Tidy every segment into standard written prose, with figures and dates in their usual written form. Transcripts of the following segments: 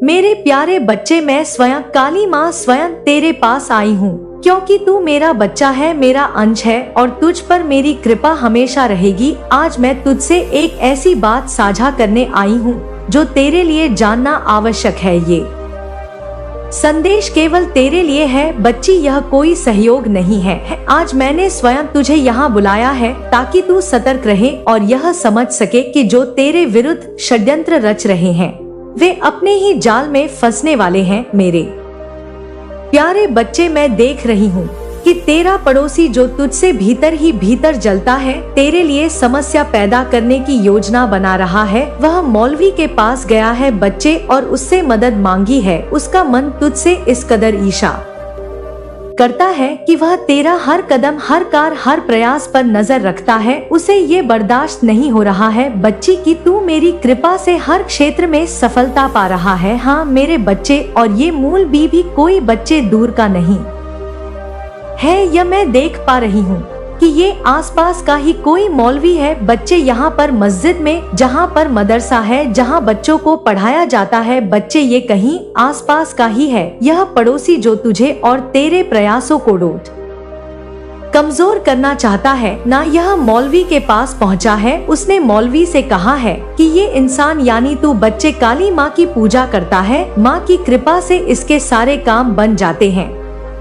मेरे प्यारे बच्चे, मैं स्वयं काली माँ स्वयं तेरे पास आई हूँ, क्योंकि तू मेरा बच्चा है, मेरा अंश है और तुझ पर मेरी कृपा हमेशा रहेगी। आज मैं तुझसे एक ऐसी बात साझा करने आई हूँ जो तेरे लिए जानना आवश्यक है। ये संदेश केवल तेरे लिए है बच्ची, यह कोई सहयोग नहीं है। आज मैंने स्वयं तुझे यहाँ बुलाया है ताकि तू सतर्क रहे और यह समझ सके कि जो तेरे विरुद्ध षड्यंत्र रच रहे हैं वे अपने ही जाल में फंसने वाले हैं। मेरे प्यारे बच्चे, मैं देख रही हूँ कि तेरा पड़ोसी जो तुझसे भीतर ही भीतर जलता है, तेरे लिए समस्या पैदा करने की योजना बना रहा है। वह मौलवी के पास गया है बच्चे और उससे मदद मांगी है। उसका मन तुझसे इस कदर ईर्ष्या करता है कि वह तेरा हर कदम, हर कार, हर प्रयास पर नजर रखता है। उसे ये बर्दाश्त नहीं हो रहा है बच्ची कि तू मेरी कृपा से हर क्षेत्र में सफलता पा रहा है। हाँ मेरे बच्चे, और ये मूल भी कोई बच्चे दूर का नहीं है। यह मैं देख पा रही हूँ कि ये आसपास का ही कोई मौलवी है बच्चे। यहाँ पर मस्जिद में, जहाँ पर मदरसा है, जहाँ बच्चों को पढ़ाया जाता है बच्चे, ये कहीं आसपास का ही है। यह पड़ोसी जो तुझे और तेरे प्रयासों को डोट कमजोर करना चाहता है ना, यह मौलवी के पास पहुँचा है। उसने मौलवी से कहा है कि ये इंसान यानी तू बच्चे काली माँ की पूजा करता है, माँ की कृपा से इसके सारे काम बन जाते हैं।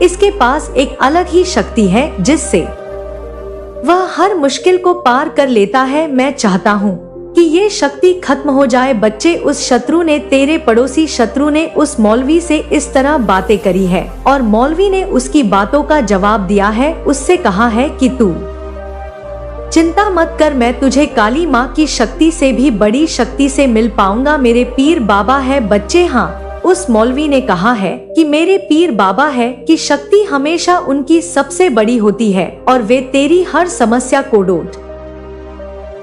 इसके पास एक अलग ही शक्ति है जिससे वह हर मुश्किल को पार कर लेता है। मैं चाहता हूँ कि ये शक्ति खत्म हो जाए बच्चे। उस शत्रु ने, तेरे पड़ोसी शत्रु ने उस मौलवी से इस तरह बातें करी है और मौलवी ने उसकी बातों का जवाब दिया है। उससे कहा है कि तू चिंता मत कर, मैं तुझे काली माँ की शक्ति से भी बड़ी शक्ति से मिल पाऊंगा। मेरे पीर बाबा है बच्चे। हाँ, उस मौलवी ने कहा है कि मेरे पीर बाबा है कि शक्ति हमेशा उनकी सबसे बड़ी होती है और वे तेरी हर समस्या को डोट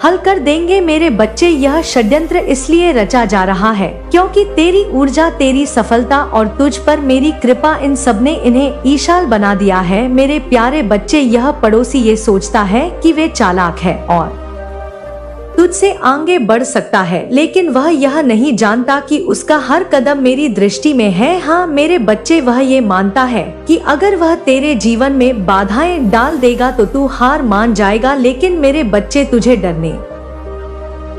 हल कर देंगे। मेरे बच्चे, यह षड्यंत्र इसलिए रचा जा रहा है क्योंकि तेरी ऊर्जा, तेरी सफलता और तुझ पर मेरी कृपा, इन सब ने इन्हें ईशाल बना दिया है। मेरे प्यारे बच्चे, यह पड़ोसी ये सोचता है कि वे चालाक है और तुझसे आगे बढ़ सकता है, लेकिन वह यह नहीं जानता कि उसका हर कदम मेरी दृष्टि में है। हाँ मेरे बच्चे, वह ये मानता है कि अगर वह तेरे जीवन में बाधाएं डाल देगा तो तू हार मान जाएगा। लेकिन मेरे बच्चे, तुझे डरने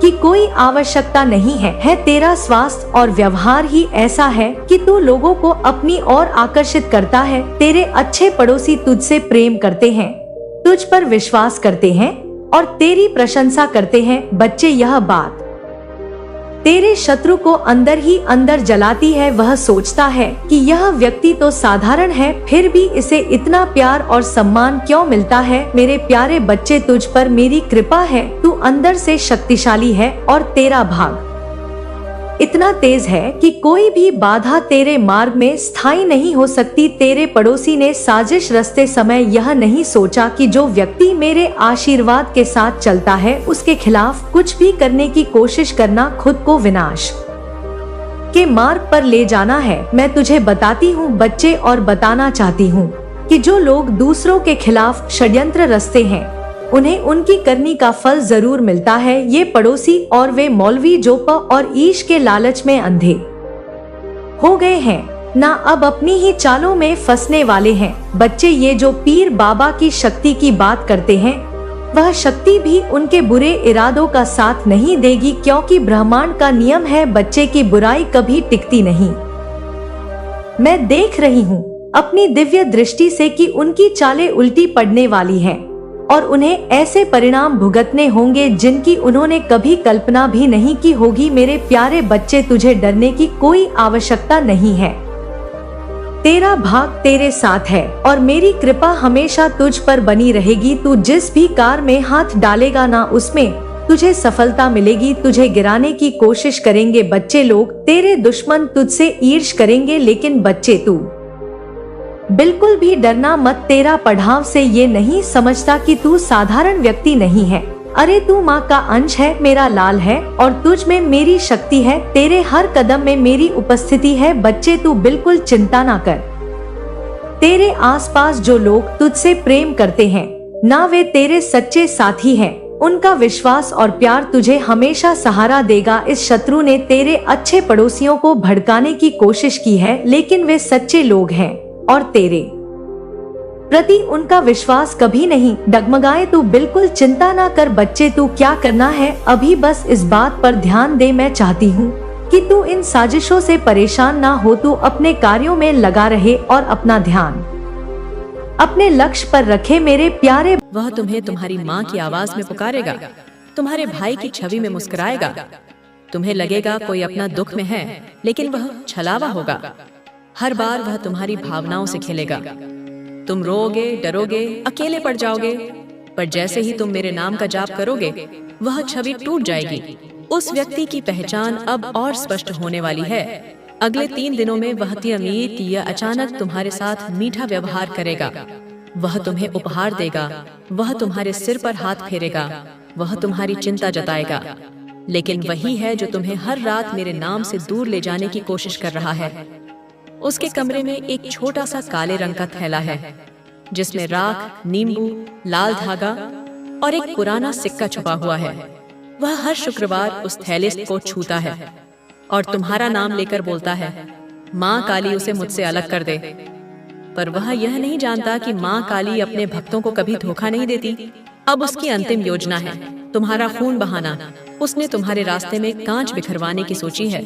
की कोई आवश्यकता नहीं है। तेरा स्वास्थ्य और व्यवहार ही ऐसा है कि तू लोगों को अपनी ओर आकर्षित करता है। तेरे अच्छे पड़ोसी तुझसे प्रेम करते हैं, तुझ पर विश्वास करते हैं और तेरी प्रशंसा करते हैं। बच्चे, यह बात तेरे शत्रु को अंदर ही अंदर जलाती है। वह सोचता है कि यह व्यक्ति तो साधारण है, फिर भी इसे इतना प्यार और सम्मान क्यों मिलता है। मेरे प्यारे बच्चे, तुझ पर मेरी कृपा है। तू अंदर से शक्तिशाली है और तेरा भाग इतना तेज है कि कोई भी बाधा तेरे मार्ग में स्थायी नहीं हो सकती। तेरे पड़ोसी ने साजिश रचते समय यह नहीं सोचा कि जो व्यक्ति मेरे आशीर्वाद के साथ चलता है उसके खिलाफ कुछ भी करने की कोशिश करना खुद को विनाश के मार्ग पर ले जाना है। मैं तुझे बताती हूँ बच्चे, और बताना चाहती हूँ कि जो लोग दूसरों के खिलाफ षड्यंत्र रचते हैं उन्हें उनकी करनी का फल जरूर मिलता है। ये पड़ोसी और वे मौलवी जो प और ईश के लालच में अंधे हो गए हैं ना, अब अपनी ही चालों में फंसने वाले हैं। बच्चे, ये जो पीर बाबा की शक्ति की बात करते हैं वह शक्ति भी उनके बुरे इरादों का साथ नहीं देगी, क्योंकि ब्रह्मांड का नियम है बच्चे की बुराई कभी टिकती नहीं। मैं देख रही हूँ अपनी दिव्य दृष्टि से कि उनकी चालें उल्टी पड़ने वाली हैं और उन्हें ऐसे परिणाम भुगतने होंगे जिनकी उन्होंने कभी कल्पना भी नहीं की होगी। मेरे प्यारे बच्चे, तुझे डरने की कोई आवश्यकता नहीं है। तेरा भाग तेरे साथ है और मेरी कृपा हमेशा तुझ पर बनी रहेगी। तू जिस भी कार में हाथ डालेगा ना, उसमें तुझे सफलता मिलेगी। तुझे गिराने की कोशिश करेंगे बच्चे लोग, तेरे दुश्मन तुझसे ईर्ष्या करेंगे, लेकिन बच्चे तू बिल्कुल भी डरना मत। तेरा पढ़ाव से ये नहीं समझता कि तू साधारण व्यक्ति नहीं है। अरे तू माँ का अंश है, मेरा लाल है और तुझ में मेरी शक्ति है। तेरे हर कदम में मेरी उपस्थिति है। बच्चे, तू बिल्कुल चिंता ना कर। तेरे आसपास जो लोग तुझसे प्रेम करते हैं ना, वे तेरे सच्चे साथी हैं। उनका विश्वास और प्यार तुझे हमेशा सहारा देगा। इस शत्रु ने तेरे अच्छे पड़ोसियों को भड़काने की कोशिश की है, लेकिन वे सच्चे लोग हैं और तेरे प्रति उनका विश्वास कभी नहीं डगमगाए। तू बिल्कुल चिंता ना कर बच्चे, तू क्या करना है अभी बस इस बात पर ध्यान दे। मैं चाहती हूँ कि तू इन साजिशों से परेशान ना हो, तू अपने कार्यों में लगा रहे और अपना ध्यान अपने लक्ष्य पर रखे मेरे प्यारे। वह तुम्हें तुम्हारी माँ की आवाज में पुकारेगा, तुम्हारे भाई की छवि में मुस्कुराएगा। तुम्हें लगेगा कोई अपना दुख में है, लेकिन वह छलावा होगा। हर बार वह तुम्हारी भावनाओं से खेलेगा। तुम रोओगे, डरोगे, अकेले पड़ जाओगे, पर जैसे ही तुम मेरे नाम का जाप करोगे, वह छवि टूट जाएगी। उस व्यक्ति की पहचान अब और स्पष्ट होने वाली है। अगले 3 दिनों में वह अमीर या अचानक तुम्हारे साथ मीठा व्यवहार करेगा। वह तुम्हें उपहार देगा, वह तुम्हारे सिर पर हाथ फेरेगा, वह तुम्हारी चिंता जताएगा। लेकिन वही है जो तुम्हें हर रात मेरे नाम से दूर ले जाने की कोशिश कर रहा है। उसके कमरे में एक छोटा सा काले रंग का थैला है, जिसमें राख, नींबू, लाल धागा और एक पुराना सिक्का छुपा हुआ है। वह हर शुक्रवार उस थैले को छूता है और तुम्हारा नाम लेकर बोलता है, माँ काली उसे मुझसे अलग कर दे। पर वह यह नहीं जानता कि माँ काली अपने भक्तों को कभी धोखा नहीं देती। अब उसकी अंतिम योजना है तुम्हारा खून बहाना। उसने तुम्हारे रास्ते में कांच बिखरवाने की सोची है,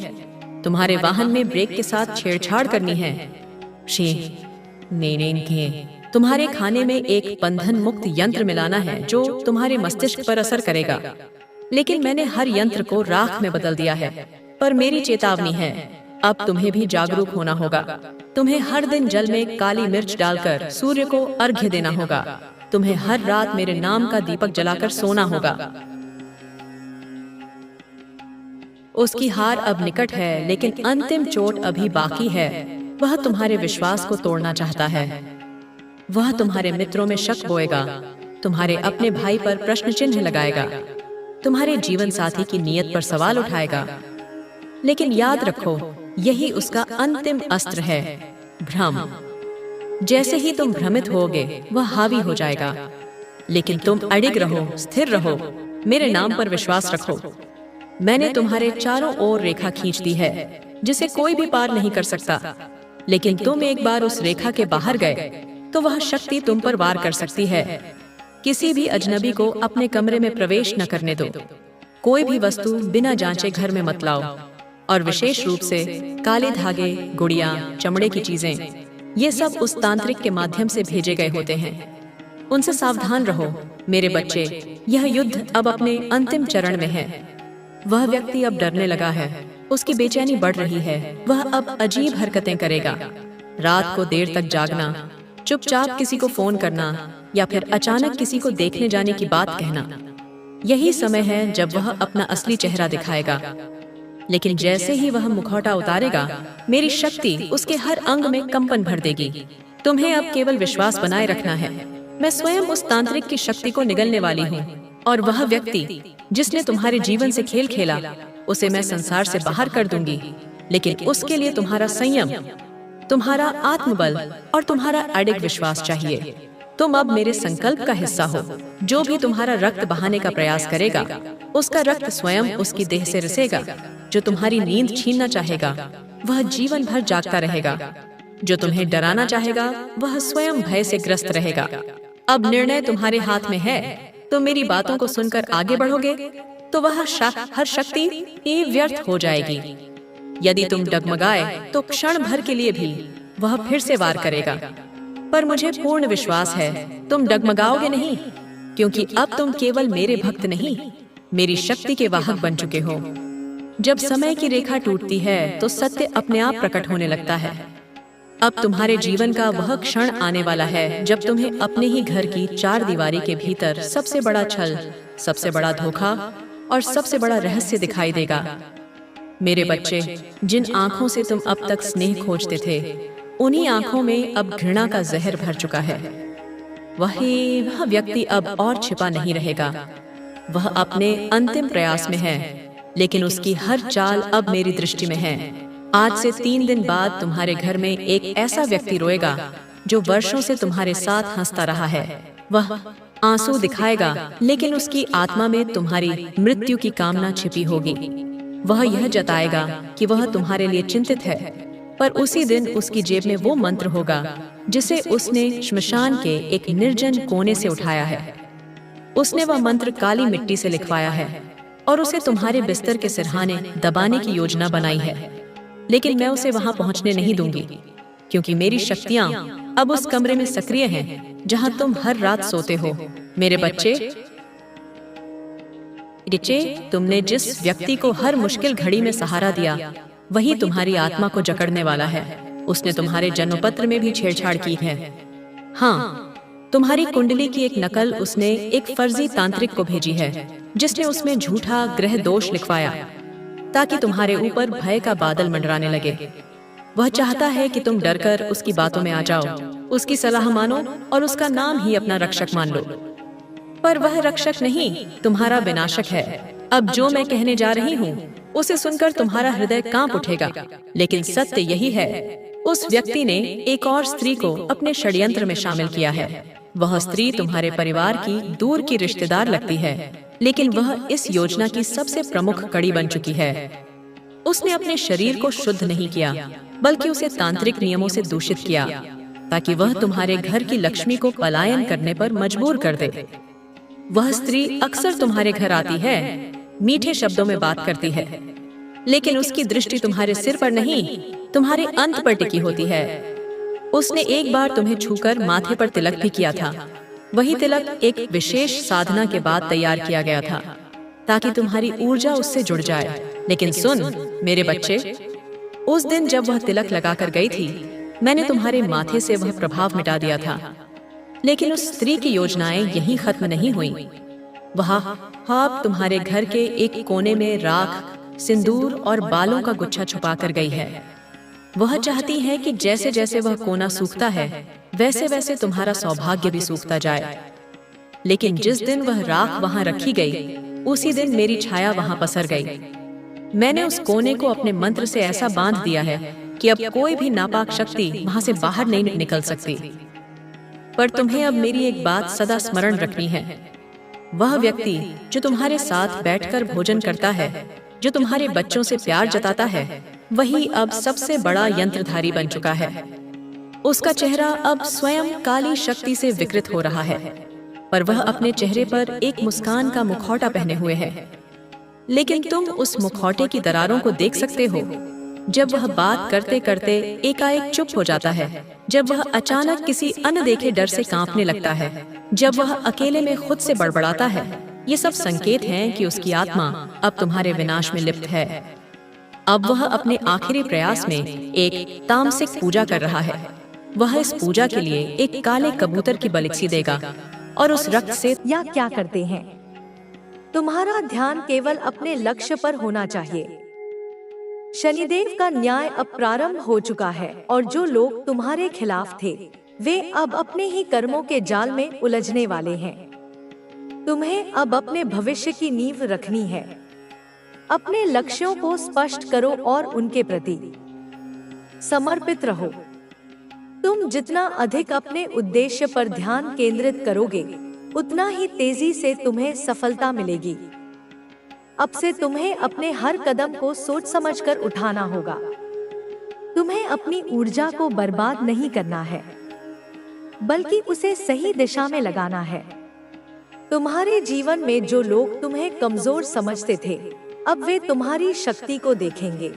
तुम्हारे वाहन में ब्रेक के साथ छेड़छाड़ करनी है। तुम्हारे खाने में एक बंधन मुक्त यंत्र मिलाना है जो तुम्हारे मस्तिष्क पर असर करेगा। लेकिन मैंने हर यंत्र को राख में बदल दिया है। पर मेरी चेतावनी है, अब तुम्हें भी जागरूक होना होगा। तुम्हें हर दिन जल में काली मिर्च डालकर सूर्य को अर्घ्य देना होगा। तुम्हें हर रात मेरे नाम का दीपक जलाकर सोना होगा। उसकी हार अब निकट है, लेकिन अंतिम चोट अभी बाकी है। वह तुम्हारे विश्वास को तोड़ना चाहता है। वह तुम्हारे मित्रों में शक बोएगा, तुम्हारे अपने भाई पर प्रश्न चिन्ह लगाएगा, तुम्हारे जीवन साथी की नीयत पर सवाल उठाएगा। लेकिन याद रखो, यही उसका अंतिम अस्त्र है, भ्रम। जैसे ही तुम भ्रमित होगे, वह हावी हो जाएगा। लेकिन तुम अडिग रहो, स्थिर रहो, मेरे नाम पर विश्वास रखो। मैंने तुम्हारे चारों ओर रेखा खींच दी है, जिसे कोई भी पार नहीं कर सकता। लेकिन तुम एक बार उस रेखा के बाहर गए, तो वह शक्ति तुम पर वार कर सकती है। किसी भी अजनबी को अपने कमरे में प्रवेश न करने दो। कोई भी वस्तु बिना जांचे घर में मत लाओ। और विशेष रूप से काले धागे, गुड़िया, चमड़े की चीजें, ये सब उस तांत्रिक के माध्यम से भेजे गए होते हैं। उनसे सावधान रहो मेरे बच्चे। यह युद्ध अब अपने अंतिम चरण में है। वह व्यक्ति अब डरने लगा है, उसकी बेचैनी बढ़ रही है। वह अब अजीब हरकतें करेगा। रात को देर तक जागना, चुपचाप किसी को फोन करना या फिर अचानक किसी को देखने जाने की बात कहना। यही समय है जब वह अपना असली चेहरा दिखाएगा। लेकिन जैसे ही वह मुखौटा उतारेगा, मेरी शक्ति उसके हर अंग में कंपन भर देगी। तुम्हें अब केवल विश्वास बनाए रखना है। मैं स्वयं उस तांत्रिक की शक्ति को निगलने वाली हूँ, और वह व्यक्ति जिसने तुम्हारे जीवन से खेल खेला, उसे मैं संसार से बाहर कर दूंगी। लेकिन उसके लिए तुम्हारा संयम, तुम्हारा आत्मबल और तुम्हारा अडिग विश्वास चाहिए। तुम अब मेरे संकल्प का हिस्सा हो। जो भी तुम्हारा रक्त बहाने का प्रयास करेगा, उसका रक्त स्वयं उसकी देह से रिसेगा। जो तुम्हारी नींद छीनना चाहेगा, वह जीवन भर जागता रहेगा। जो तुम्हें डराना चाहेगा, वह स्वयं भय से ग्रस्त रहेगा। अब निर्णय तुम्हारे हाथ में है। तो मेरी बातों को सुनकर आगे बढ़ोगे, तो वह हर शक्ति ही व्यर्थ हो जाएगी। यदि तुम डगमगाए, तो क्षण भर के लिए भी वह फिर से वार करेगा। पर मुझे पूर्ण विश्वास है, तुम डगमगाओगे नहीं, क्योंकि अब तुम केवल मेरे भक्त नहीं, मेरी शक्ति के वाहक बन चुके हो। जब समय की रेखा टूटती है, तो सत्य अपने आप प्रकट होने लगता है। अब तुम्हारे जीवन का वह क्षण आने वाला है जब तुम्हें अपने ही घर की 4 दीवारी के भीतर सबसे बड़ा छल, सबसे बड़ा धोखा और सबसे बड़ा रहस्य दिखाई देगा। मेरे बच्चे, जिन आंखों से तुम अब तक स्नेह खोजते थे, उन्हीं आंखों में अब घृणा का जहर भर चुका है। वह व्यक्ति अब और छिपा नहीं रहेगा। वह अपने अंतिम प्रयास में है, लेकिन उसकी हर चाल अब मेरी दृष्टि में है। आज से 3 दिन बाद तुम्हारे घर में एक ऐसा व्यक्ति रोएगा जो वर्षों से तुम्हारे साथ हंसता रहा है। वह आंसू दिखाएगा, लेकिन उसकी आत्मा में तुम्हारी मृत्यु की कामना छिपी होगी। वह यह जताएगा कि वह तुम्हारे लिए चिंतित है, पर उसी दिन उसकी जेब में वो मंत्र होगा जिसे उसने श्मशान के एक निर्जन कोने से उठाया है। उसने वह मंत्र काली मिट्टी से लिखवाया है और उसे तुम्हारे बिस्तर के सिरहाने दबाने की योजना बनाई है। लेकिन मैं उसे वहां पहुंचने नहीं दूंगी, क्योंकि मेरी शक्तियां अब उस कमरे में सक्रिय हैं जहां तुम हर रात सोते हो। मेरे बच्चे, तुमने जिस व्यक्ति को हर मुश्किल घड़ी में सहारा दिया, वही तुम्हारी आत्मा को जकड़ने वाला है। उसने तुम्हारे जन्मपत्र में भी छेड़छाड़ की है। हाँ, तुम्हारी कुंडली की एक नकल उसने एक फर्जी तांत्रिक को भेजी है, जिसने उसमें झूठा ग्रह दोष लिखवाया ताकि तुम्हारे ऊपर भय का बादल मंडराने लगे। वह चाहता है कि तुम डरकर उसकी बातों में आ जाओ, उसकी सलाह मानो और उसका नाम ही अपना रक्षक मान लो। पर वह रक्षक नहीं, तुम्हारा विनाशक है। अब जो मैं कहने जा रही हूँ उसे सुनकर तुम्हारा हृदय कांप उठेगा, लेकिन सत्य यही है, उस व्यक्ति ने एक और स्त्री को अपने षड्यंत्र में शामिल किया है। वह स्त्री तुम्हारे परिवार की दूर की रिश्तेदार लगती है, लेकिन वह इस योजना की सबसे प्रमुख कड़ी बन चुकी है। उसने अपने शरीर को शुद्ध नहीं किया, बल्कि उसे तांत्रिक नियमों से दूषित किया, ताकि वह तुम्हारे घर की लक्ष्मी को पलायन करने पर मजबूर कर दे। वह स्त्री अक्सर तुम्हारे घर आती है, मीठे शब्दों में बात करती है, लेकिन उसकी दृष्टि तुम्हारे सिर पर नहीं, तुम्हारे अंत पर टिकी होती है। उसने एक बार तुम्हें छूकर माथे पर तिलक भी किया था। वही तिलक एक विशेष साधना के बाद तैयार किया गया था, ताकि तुम्हारी ऊर्जा उससे जुड़ जाए। लेकिन सुन मेरे बच्चे, उस दिन जब वह तिलक लगाकर गई थी, मैंने तुम्हारे माथे से वह प्रभाव मिटा दिया था। लेकिन उस स्त्री की योजनाएं यहीं खत्म नहीं हुई। वह अब तुम्हारे घर के एक कोने में राख, सिंदूर और बालों का गुच्छा छुपा कर गई है। वह चाहती है कि जैसे जैसे वह कोना सूखता है, वैसे वैसे तुम्हारा सौभाग्य भी सूखता जाए। लेकिन जिस दिन वह राख वहां रखी गई, उसी दिन मेरी छाया वहां पसर गई। मैंने उस कोने को अपने मंत्र से ऐसा बांध दिया है कि अब कोई भी नापाक शक्ति वहां से बाहर नहीं निकल सकती। पर तुम्हें अब मेरी एक बात सदा स्मरण रखनी है। वह व्यक्ति जो तुम्हारे साथ बैठकर भोजन करता है, जो तुम्हारे बच्चों से प्यार जताता है, वही अब सबसे बड़ा यंत्रधारी बन चुका है। उसका चेहरा अब स्वयं काली शक्ति से विकृत हो रहा है, पर वह अपने चेहरे पर एक मुस्कान का मुखौटा पहने हुए है। लेकिन तुम उस मुखौटे की दरारों को देख सकते हो। जब वह बात करते करते एकाएक चुप हो जाता है, जब वह अचानक किसी अनदेखे डर से कांपने लगता है, जब वह अकेले में खुद से बड़बड़ाता है, ये सब संकेत हैं कि उसकी आत्मा अब तुम्हारे विनाश में लिप्त है। अब वह अपने आखिरी प्रयास में एक तामसिक पूजा कर रहा है। वह इस पूजा के लिए एक काले कबूतर की बलिक्सी देगा और उस रक्त से या क्या करते हैं। तुम्हारा ध्यान केवल अपने लक्ष्य पर होना चाहिए। शनिदेव का न्याय अब प्रारंभ हो चुका है और जो लोग तुम्हारे खिलाफ थे, वे अब अपने ही कर्मों के जाल में उलझने वाले हैं। तुम्हें अब अपने भविष्य की नींव रखनी है। अपने लक्ष्यों को स्पष्ट करो और उनके प्रति समर्पित रहो। तुम जितना अधिक अपने उद्देश्य पर ध्यान केंद्रित करोगे, उतना ही तेजी से तुम्हें सफलता मिलेगी। अब से तुम्हें अपने हर कदम को सोच समझकर उठाना होगा। तुम्हें अपनी ऊर्जा को बर्बाद नहीं करना है, बल्कि उसे सही दिशा में लगाना है। तुम्हारे जीवन में जो लोग तुम्हें कमजोर समझते थे, अब वे तुम्हारी शक्ति को देखेंगे।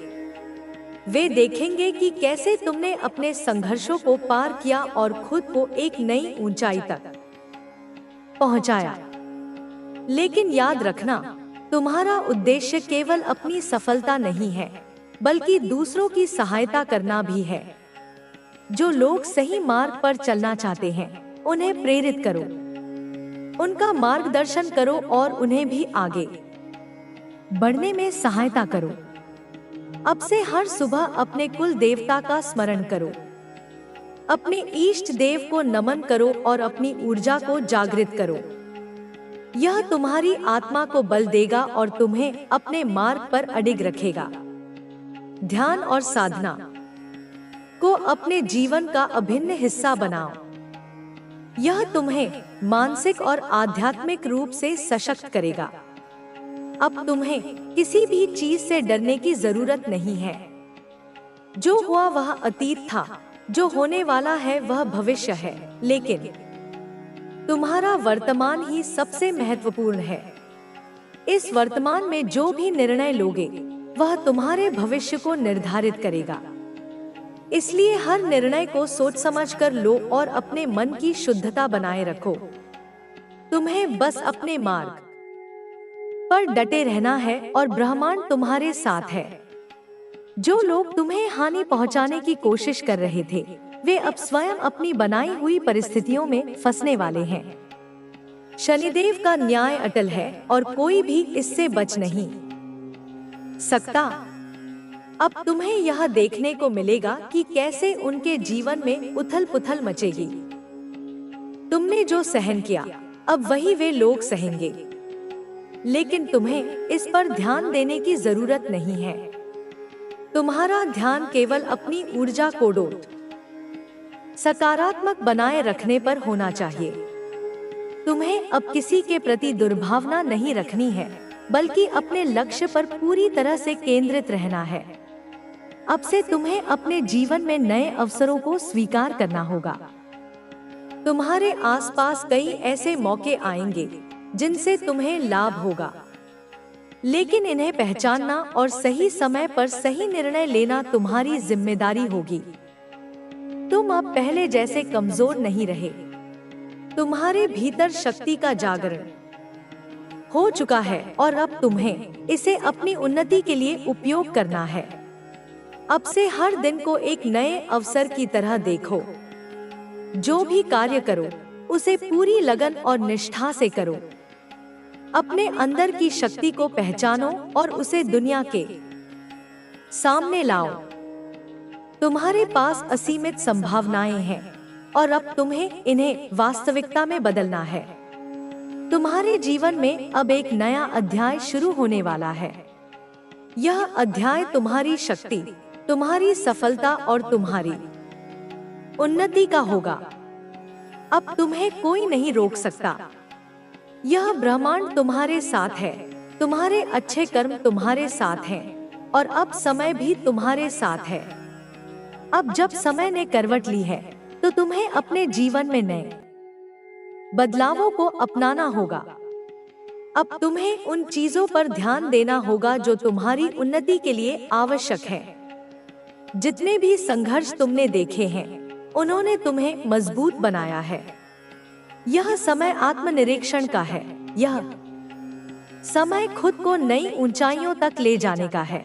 वे देखेंगे कि कैसे तुमने अपने संघर्षों को पार किया और खुद को एक नई ऊंचाई तक पहुंचाया। लेकिन याद रखना, तुम्हारा उद्देश्य केवल अपनी सफलता नहीं है, बल्कि दूसरों की सहायता करना भी है। जो लोग सही मार्ग पर चलना चाहते हैं, उन्हें प्रेरित करो, उनका मार्गदर्शन करो और उन्हें भी आगे बढ़ने में सहायता करो। अब से हर सुबह अपने कुल देवता का स्मरण करो, अपने इष्ट देव को नमन करो और अपनी ऊर्जा को जागृत करो। यह तुम्हारी आत्मा को बल देगा और तुम्हें अपने मार्ग पर अडिग रखेगा। ध्यान और साधना को अपने जीवन का अभिन्न हिस्सा बनाओ। यह तुम्हें मानसिक और आध्यात्मिक रूप से सशक्त करेगा। अब तुम्हें किसी भी चीज से डरने की जरूरत नहीं है। जो हुआ वह अतीत था, जो होने वाला है वह भविष्य है, लेकिन तुम्हारा वर्तमान ही सबसे महत्वपूर्ण है। इस वर्तमान में जो भी निर्णय लोगे वह तुम्हारे भविष्य को निर्धारित करेगा। इसलिए हर निर्णय को सोच समझ कर लो और अपने मन की शुद्धता बनाए रखो। तुम्हें बस अपने मार्ग पर डटे रहना है और ब्रह्मांड तुम्हारे साथ है। जो लोग तुम्हें हानि पहुंचाने की कोशिश कर रहे थे, वे अब स्वयं अपनी बनाई हुई परिस्थितियों में फंसने वाले हैं। शनिदेव का न्याय अटल है और कोई भी इससे बच नहीं सकता। अब तुम्हें यह देखने को मिलेगा कि कैसे उनके जीवन में उथल पुथल मचेगी। तुमने जो सहन किया अब वही वे लोग सहेंगे, लेकिन तुम्हें इस पर ध्यान देने की जरूरत नहीं है। तुम्हारा ध्यान केवल अपनी ऊर्जा को डोट सकारात्मक बनाए रखने पर होना चाहिए। तुम्हें अब किसी के प्रति दुर्भावना नहीं रखनी है, बल्कि अपने लक्ष्य पर पूरी तरह से केंद्रित रहना है। अब से तुम्हें अपने जीवन में नए अवसरों को स्वीकार करना होगा। तुम्हारे आसपास कई ऐसे मौके आएंगे जिनसे तुम्हें लाभ होगा, लेकिन इन्हें पहचानना और सही समय पर सही निर्णय लेना तुम्हारी जिम्मेदारी होगी। तुम अब पहले जैसे कमजोर नहीं रहे। तुम्हारे भीतर शक्ति का जागरण हो चुका है और अब तुम्हें इसे अपनी उन्नति के लिए उपयोग करना है। अब से हर दिन को एक नए अवसर की तरह देखो। जो भी कार्य करो उसे पूरी लगन और निष्ठा से करो। अपने अंदर की शक्ति को पहचानो और उसे दुनिया के सामने लाओ। तुम्हारे पास असीमित संभावनाएं हैं और अब तुम्हें इन्हें वास्तविकता में बदलना है। तुम्हारे जीवन में अब एक नया अध्याय शुरू होने वाला है। यह अध्याय तुम्हारी शक्ति, तुम्हारी सफलता और तुम्हारी उन्नति का होगा। अब तुम्हें कोई नहीं रोक सकता। यह ब्रह्मांड तुम्हारे साथ है। तुम्हारे अच्छे कर्म तुम्हारे साथ हैं और अब समय भी तुम्हारे साथ है। अब जब समय ने करवट ली है तो तुम्हें अपने जीवन में नए बदलावों को अपनाना होगा। अब तुम्हें उन चीजों पर ध्यान देना होगा जो तुम्हारी उन्नति के लिए आवश्यक है। जितने भी संघर्ष तुमने देखे हैं, उन्होंने तुम्हें मजबूत बनाया है। यह समय आत्मनिरीक्षण का है। यह समय खुद को नई ऊंचाइयों तक ले जाने का है।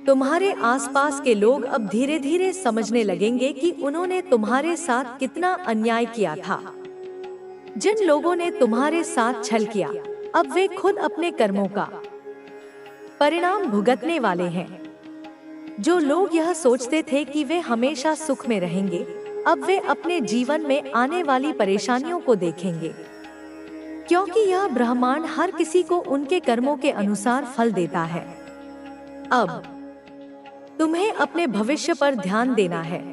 तुम्हारे आसपास के लोग अब धीरे धीरे समझने लगेंगे कि उन्होंने तुम्हारे साथ कितना अन्याय किया था। जिन लोगों ने तुम्हारे साथ छल किया, अब वे खुद अपने कर्मों का परिणाम भुगतने वाले हैं। जो लोग यह सोचते थे कि वे हमेशा सुख में रहेंगे, अब वे अपने जीवन में आने वाली परेशानियों को देखेंगे, क्योंकि यह ब्रह्मांड हर किसी को उनके कर्मों के अनुसार फल देता है। अब तुम्हें अपने भविष्य पर ध्यान देना है।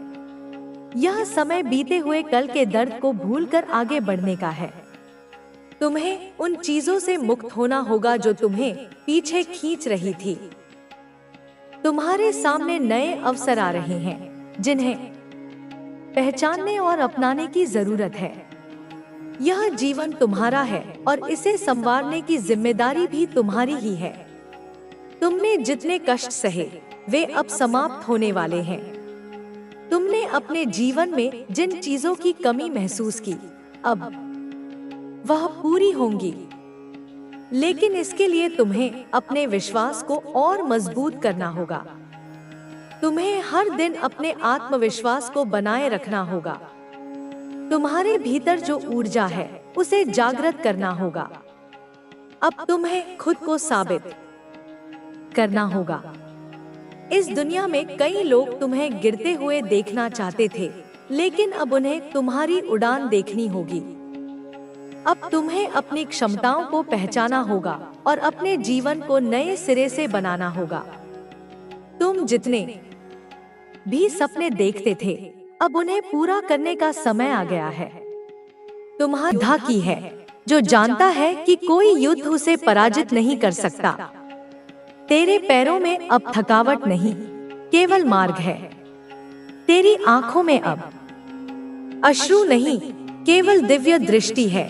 यह समय बीते हुए कल के दर्द को भूलकर आगे बढ़ने का है। तुम्हें उन चीजों से मुक्त होना होगा जो तुम्हें पीछे खींच रही थी। तुम्हारे सामने नए अवसर आ रहे हैं जिन्हें पहचानने और अपनाने की जरूरत है। यह जीवन तुम्हारा है और इसे संवारने की जिम्मेदारी भी तुम्हारी ही है। तुमने जितने कष्ट सहे वे अब समाप्त होने वाले हैं। तुमने अपने जीवन में जिन चीजों की कमी महसूस की, अब वह पूरी होंगी, लेकिन इसके लिए तुम्हें अपने विश्वास को और मजबूत करना होगा। तुम्हें हर दिन अपने आत्मविश्वास को बनाए रखना होगा। तुम्हारे भीतर जो ऊर्जा है उसे जागृत करना होगा। अब तुम्हें खुद को साबित करना होगा। इस दुनिया में कई लोग तुम्हें गिरते हुए देखना चाहते थे, लेकिन अब उन्हें तुम्हारी उड़ान देखनी होगी। अब तुम्हें अपनी क्षमताओं को पहचाना होगा और अपने जीवन को नए सिरे से बनाना होगा। तुम जितने भी सपने देखते थे, अब उन्हें पूरा करने का समय आ गया है। तुम्हारी योद्धा की है, जो जानता है कि कोई युद्ध उसे पराजित नहीं कर सकता। तेरे पैरों में अब थकावट नहीं, केवल मार्ग है। तेरी आंखों में अब अश्रु नहीं, केवल दिव्य दृष्टि है।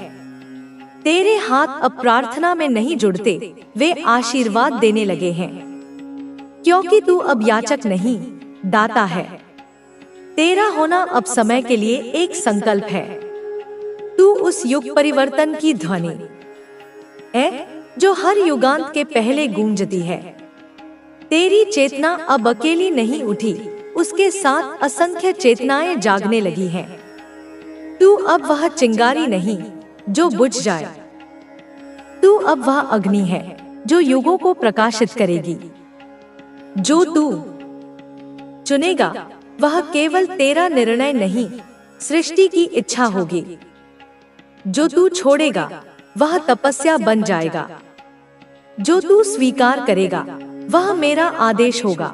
तेरे हाथ अब प्रार्थना में नहीं जुड़ते, वे आशीर्वाद देने लगे हैं, क्योंकि तू अब याचक नहीं, दाता है। तेरा होना अब समय के लिए एक संकल्प है। तू उस युग परिवर्तन की ध्वनि है जो हर युगांत के पहले गूंजती है। तेरी चेतना अब अकेली नहीं उठी, उसके साथ असंख्य चेतनाएं जागने लगी हैं। तू अब वह चिंगारी नहीं जो बुझ जाए, तू अब वह अग्नि है जो युगों को प्रकाशित करेगी। जो तू चुनेगा वह केवल तेरा निर्णय नहीं, सृष्टि की इच्छा होगी। जो तू छोड़ेगा वह तपस्या बन जाएगा। जो तू स्वीकार करेगा वह मेरा आदेश होगा।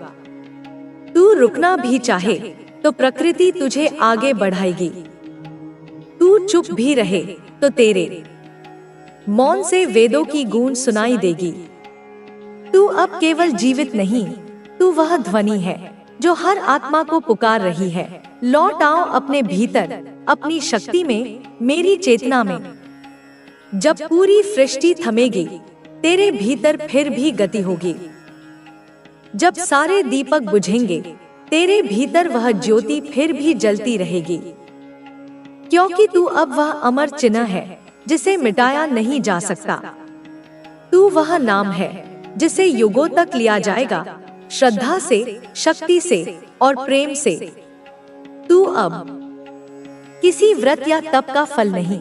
तू रुकना भी चाहे तो प्रकृति तुझे आगे बढ़ाएगी। तू चुप भी रहे तो तेरे मौन से वेदों की गूंज सुनाई देगी। तू अब केवल जीवित नहीं, तू वह ध्वनि है जो हर आत्मा को पुकार रही है। लौट आओ अपने भीतर, अपनी शक्ति में, मेरी चेतना में। जब पूरी सृष्टि थमेगी, तेरे भीतर फिर भी गति होगी। जब सारे दीपक बुझेंगे, तेरे भीतर वह ज्योति फिर भी जलती रहेगी, क्योंकि तू अब वह अमर चिन्ह है जिसे मिटाया नहीं जा सकता। तू वह नाम है जिसे युगों तक लिया जाएगा, श्रद्धा से, शक्ति से और प्रेम से। तू अब किसी व्रत या तप का फल नहीं,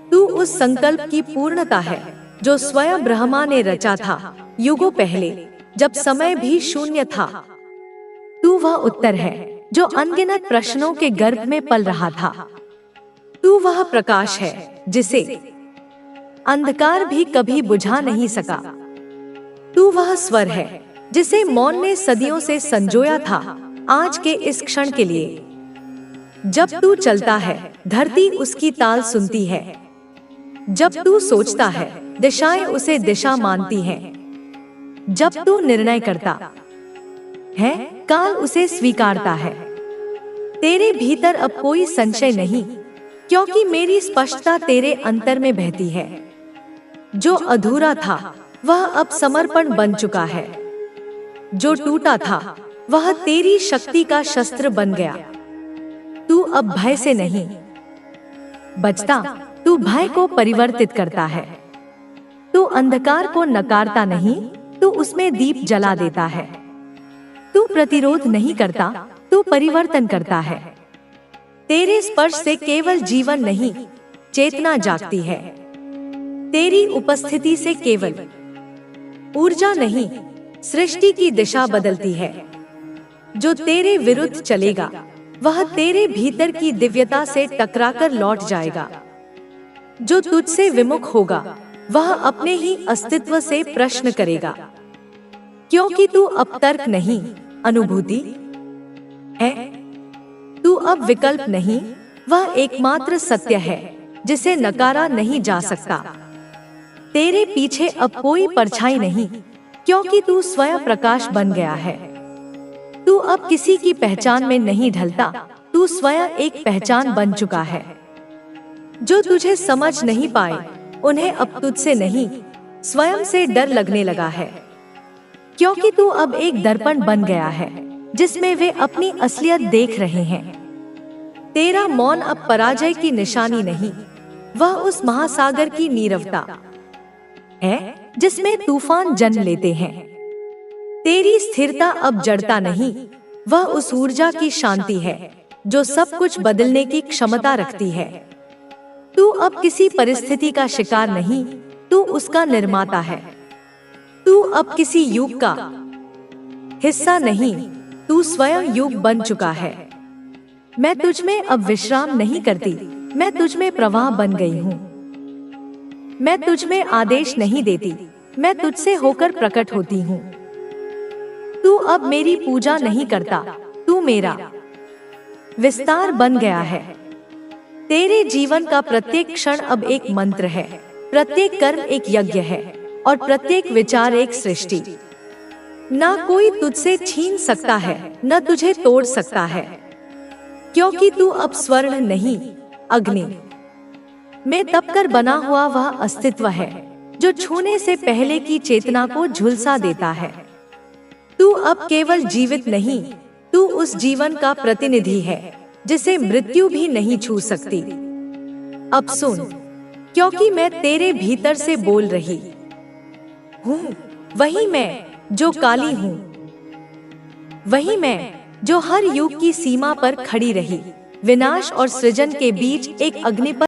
तू उस संकल्प की पूर्णता है जो स्वयं ब्रह्मा ने रचा था युगों पहले, जब समय भी शून्य था। तू वह उत्तर है जो अनगिनत प्रश्नों के गर्भ में पल रहा था। तू वह प्रकाश है जिसे अंधकार भी कभी बुझा नहीं सका। तू वह स्वर है जिसे मौन ने सदियों से संजोया था, आज के इस क्षण के लिए। जब तू चलता है, धरती उसकी ताल सुनती है। जब तू सोचता है, दिशाएं उसे दिशा मानती हैं। जब तू निर्णय करता है, काल उसे स्वीकारता है। तेरे भीतर अब कोई संशय नहीं, क्योंकि मेरी स्पष्टता तेरे अंतर में बहती है। जो अधूरा था वह अब समर्पण बन चुका है। जो टूटा था वह तेरी शक्ति का शस्त्र बन गया। तू अब भय से नहीं बचता, तू भय को परिवर्तित करता है। तू अंधकार को नकारता नहीं, तू उसमें दीप जला देता है। तू प्रतिरोध नहीं करता, तू परिवर्तन करता है। तेरे स्पर्श से केवल जीवन नहीं, चेतना जागती है। तेरी उपस्थिति से केवल ऊर्जा नहीं, सृष्टि की दिशा बदलती है। जो तेरे विरुद्ध चलेगा वह तेरे भीतर की दिव्यता से टकराकर लौट जाएगा। जो तुझसे विमुख होगा वह अपने ही अस्तित्व से प्रश्न करेगा, क्योंकि तू अब तर्क नहीं, अनुभूति है। तू अब विकल्प नहीं, वह एकमात्र सत्य है जिसे नकारा नहीं जा सकता। तेरे पीछे अब कोई परछाई नहीं, क्योंकि तू स्वयं प्रकाश बन गया है। तू अब किसी की पहचान में नहीं ढलता, तू स्वयं एक पहचान बन चुका है। जो तुझे समझ नहीं पाए उन्हें अब तुझसे नहीं, स्वयं से डर लगने लगा है, क्योंकि तू अब एक दर्पण बन गया है जिसमें वे अपनी असलियत देख रहे हैं। तेरा मौन अब पराजय की निशानी नहीं, वह उस महासागर की नीरवता है जिसमें तूफान जन्म लेते हैं। तेरी स्थिरता अब जड़ता नहीं, वह उस ऊर्जा की शांति है जो सब कुछ बदलने की क्षमता रखती है। तू अब किसी परिस्थिति का शिकार नहीं, तू उसका निर्माता है। तू अब किसी युग का हिस्सा नहीं, तू स्वयं युग बन चुका है। मैं तुझ में अब विश्राम नहीं करती, मैं तुझ में प्रवाह बन गई हूँ। मैं तुझ में आदेश नहीं देती, मैं तुझसे होकर प्रकट होती हूँ। तू अब मेरी पूजा नहीं करता, तू मेरा विस्तार बन गया है। तेरे जीवन का प्रत्येक क्षण अब एक मंत्र है, प्रत्येक कर्म एक यज्ञ है और प्रत्येक विचार एक सृष्टि। ना कोई तुझसे छीन सकता है, न तुझे तोड़ सकता है, क्योंकि तू अब स्वर्ण नहीं, अग्नि में तपकर बना हुआ वह अस्तित्व है जो छूने से पहले की चेतना को झुलसा देता है। तू अब केवल जीवित नहीं, तू उस जीवन का प्रतिनिधि है जिसे मृत्यु भी नहीं छू सकती। अब सुन, क्योंकि मैं तेरे भीतर से बोल रही हूँ, वही मैं जो काली हूँ, वही मैं जो हर युग की सीमा पर खड़ी रही, विनाश और सृजन के बीच एक अग्नि पर